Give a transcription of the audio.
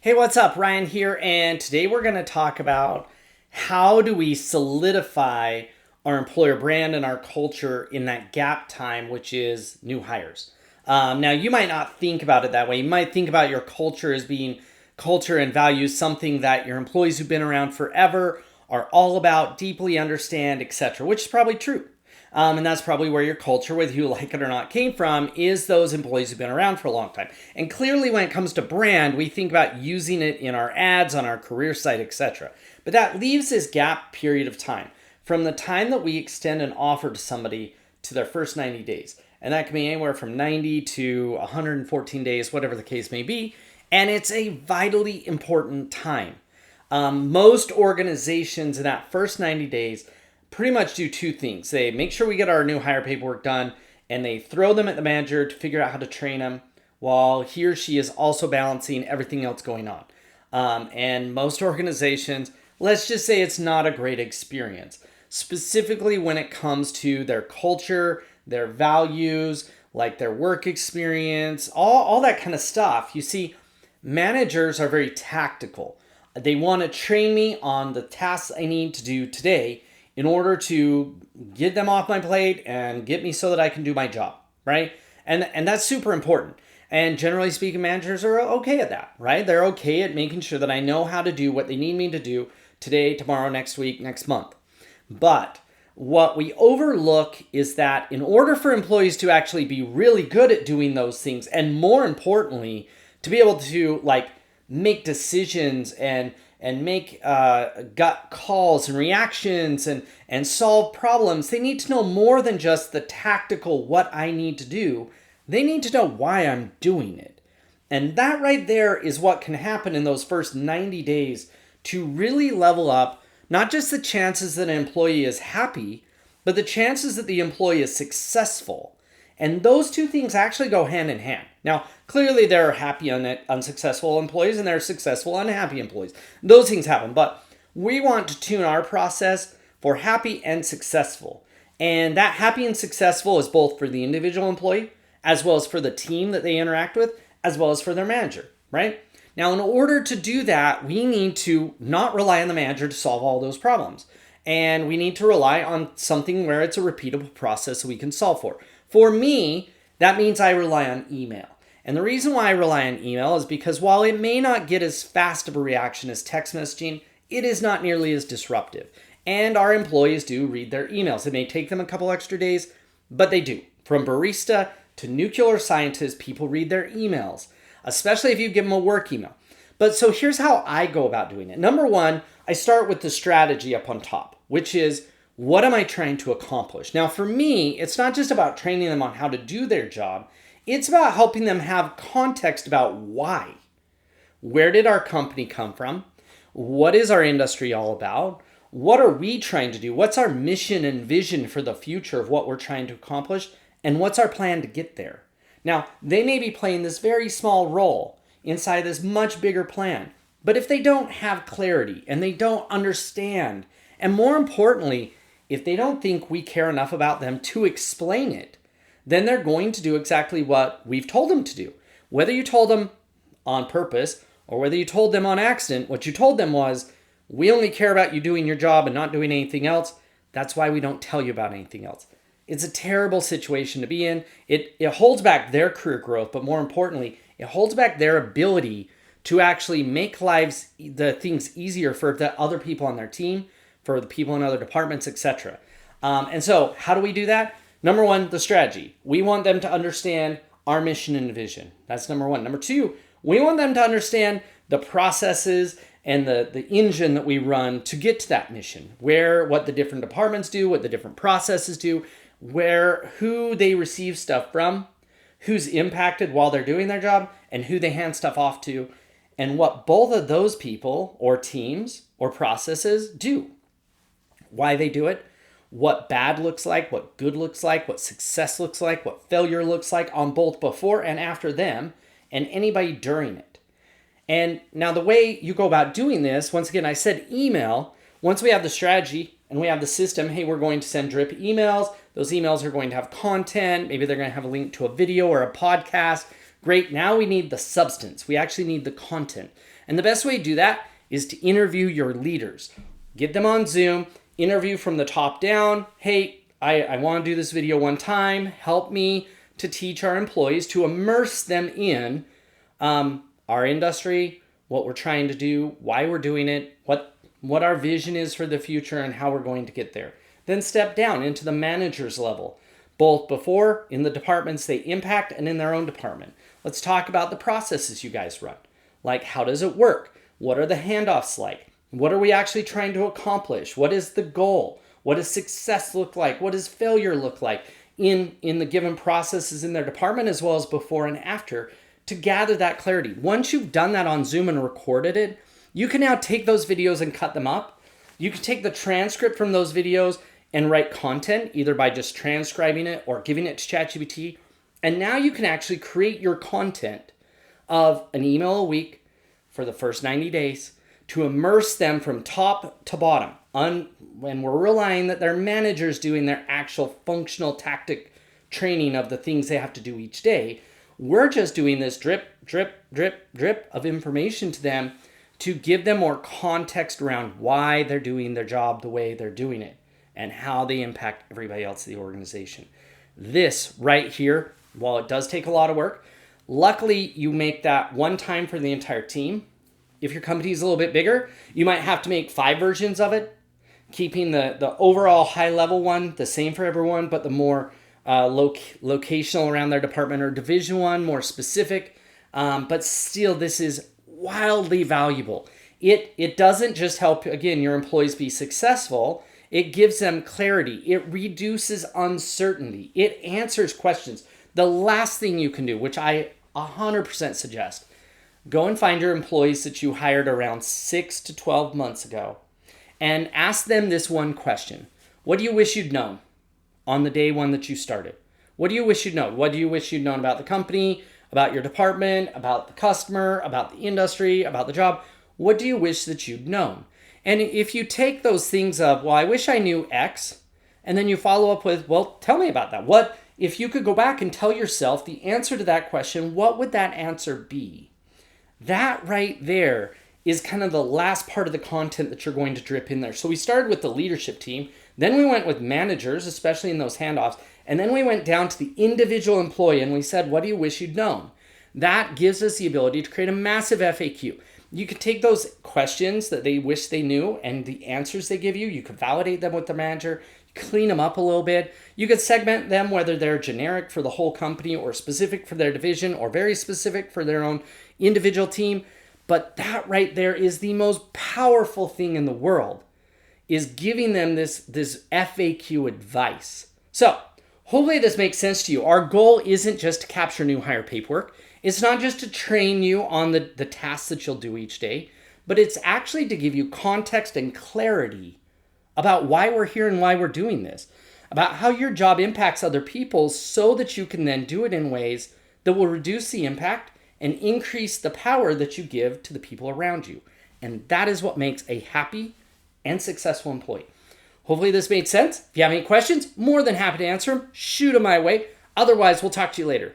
Hey, what's up? Ryan here, and today we're going to talk about how do we solidify our employer brand and our culture in that gap time, which is new hires. Now, you might not think about it that way. You might think about your culture as being culture and values, something that your employees who've been around forever are all about, deeply understand, etc., which is probably true. And that's probably where your culture, whether you like it or not, came from, is those employees who've been around for a long time. And clearly when it comes to brand, we think about using it in our ads, on our career site, etc. But that leaves this gap period of time from the time that we extend an offer to somebody to their first 90 days. And that can be anywhere from 90 to 114 days, whatever the case may be. And it's a vitally important time. Most organizations in that first 90 days pretty much do two things. They make sure we get our new hire paperwork done, and they throw them at the manager to figure out how to train them while he or she is also balancing everything else going on. And most organizations, let's just say it's not a great experience, specifically when it comes to their culture, their values, like their work experience, all that kind of stuff. You see, managers are very tactical. They want to train me on the tasks I need to do today in order to get them off my plate and get me so that I can do my job, right? And that's super important. And generally speaking, managers are okay at that, right? They're okay at making sure that I know how to do what they need me to do today, tomorrow, next week, next month. But what we overlook is that in order for employees to actually be really good at doing those things, and more importantly, to be able to make decisions and make gut calls and reactions and solve problems, they need to know more than just the tactical what I need to do. They need to know why I'm doing it. And that right there is what can happen in those first 90 days to really level up not just the chances that an employee is happy, but the chances that the employee is successful. And those two things actually go hand in hand. Now, clearly there are happy, unsuccessful employees and there are successful, unhappy employees. Those things happen, but we want to tune our process for happy and successful. And that happy and successful is both for the individual employee, as well as for the team that they interact with, as well as for their manager, right? Now, in order to do that, we need to not rely on the manager to solve all those problems. And we need to rely on something where it's a repeatable process that we can solve for. For me, that means I rely on email. And the reason why I rely on email is because while it may not get as fast of a reaction as text messaging, it is not nearly as disruptive. And our employees do read their emails. It may take them a couple extra days, but they do. From barista to nuclear scientist, people read their emails, especially if you give them a work email. But so here's how I go about doing it. Number one, I start with the strategy up on top, which is, what am I trying to accomplish? Now, for me, it's not just about training them on how to do their job. It's about helping them have context about why. Where did our company come from? What is our industry all about? What are we trying to do? What's our mission and vision for the future of what we're trying to accomplish? And what's our plan to get there? Now, they may be playing this very small role inside this much bigger plan. But if they don't have clarity and they don't understand, and more importantly, if they don't think we care enough about them to explain it, then they're going to do exactly what we've told them to do. Whether you told them on purpose or whether you told them on accident, what you told them was, we only care about you doing your job and not doing anything else. That's why we don't tell you about anything else. It's a terrible situation to be in. It holds back their career growth, but more importantly, it holds back their ability to actually make the things easier for the other people on their team, for the people in other departments, etc. And so how do we do that? Number one, the strategy. We want them to understand our mission and vision. That's number one. Number two, we want them to understand the processes and the engine that we run to get to that mission, what the different departments do, what the different processes do, who they receive stuff from, who's impacted while they're doing their job, and who they hand stuff off to, and what both of those people or teams or processes do. Why they do it, what bad looks like, what good looks like, what success looks like, what failure looks like on both before and after them, and anybody during it. And now the way you go about doing this, once again, I said email. Once we have the strategy and we have the system, hey, we're going to send drip emails. Those emails are going to have content. Maybe they're going to have a link to a video or a podcast. Great, now we need the substance. We actually need the content. And the best way to do that is to interview your leaders. Get them on Zoom, interview from the top down. Hey, I want to do this video one time. Help me to teach our employees, to immerse them in our industry, what we're trying to do, why we're doing it, what our vision is for the future, and how we're going to get there. Then step down into the manager's level, both before in the departments they impact and in their own department. Let's talk about the processes you guys run. Like, how does it work? What are the handoffs like? What are we actually trying to accomplish? What is the goal? What does success look like? What does failure look like in the given processes in their department, as well as before and after, to gather that clarity? Once you've done that on Zoom and recorded it, you can now take those videos and cut them up. You can take the transcript from those videos and write content, either by just transcribing it or giving it to ChatGPT. And now you can actually create your content of an email a week for the first 90 days to immerse them from top to bottom. When we're relying that their managers doing their actual functional tactic training of the things they have to do each day, we're just doing this drip, drip, drip, drip of information to them to give them more context around why they're doing their job the way they're doing it and how they impact everybody else in the organization. This right here, while it does take a lot of work, luckily you make that one time for the entire team. If your company is a little bit bigger, you might have to make 5 versions of it, keeping the overall high level one the same for everyone, but the more locational around their department or division one, more specific. But still, this is wildly valuable. It doesn't just help, again, your employees be successful. It gives them clarity. It reduces uncertainty. It answers questions. The last thing you can do, which I 100% suggest, go and find your employees that you hired around 6 to 12 months ago and ask them this one question. What do you wish you'd known on the day one that you started? What do you wish you'd known? What do you wish you'd known about the company, about your department, about the customer, about the industry, about the job? What do you wish that you'd known? And if you take those things of, well, I wish I knew X, and then you follow up with, well, tell me about that. What if you could go back and tell yourself the answer to that question, what would that answer be? That right there is kind of the last part of the content that you're going to drip in there. So we started with the leadership team, then we went with managers, especially in those handoffs, and then we went down to the individual employee and we said, what do you wish you'd known? That gives us the ability to create a massive FAQ. You could take those questions that they wish they knew and the answers they give you, you could validate them with the manager, clean them up a little bit. You could segment them, whether they're generic for the whole company or specific for their division or very specific for their own individual team. But that right there is the most powerful thing in the world, is giving them this FAQ advice. So hopefully this makes sense to you. Our goal isn't just to capture new hire paperwork. It's not just to train you on the tasks that you'll do each day, but it's actually to give you context and clarity about why we're here and why we're doing this, about how your job impacts other people so that you can then do it in ways that will reduce the impact and increase the power that you give to the people around you. And that is what makes a happy and successful employee. Hopefully this made sense. If you have any questions, more than happy to answer them. Shoot them my way. Otherwise, we'll talk to you later.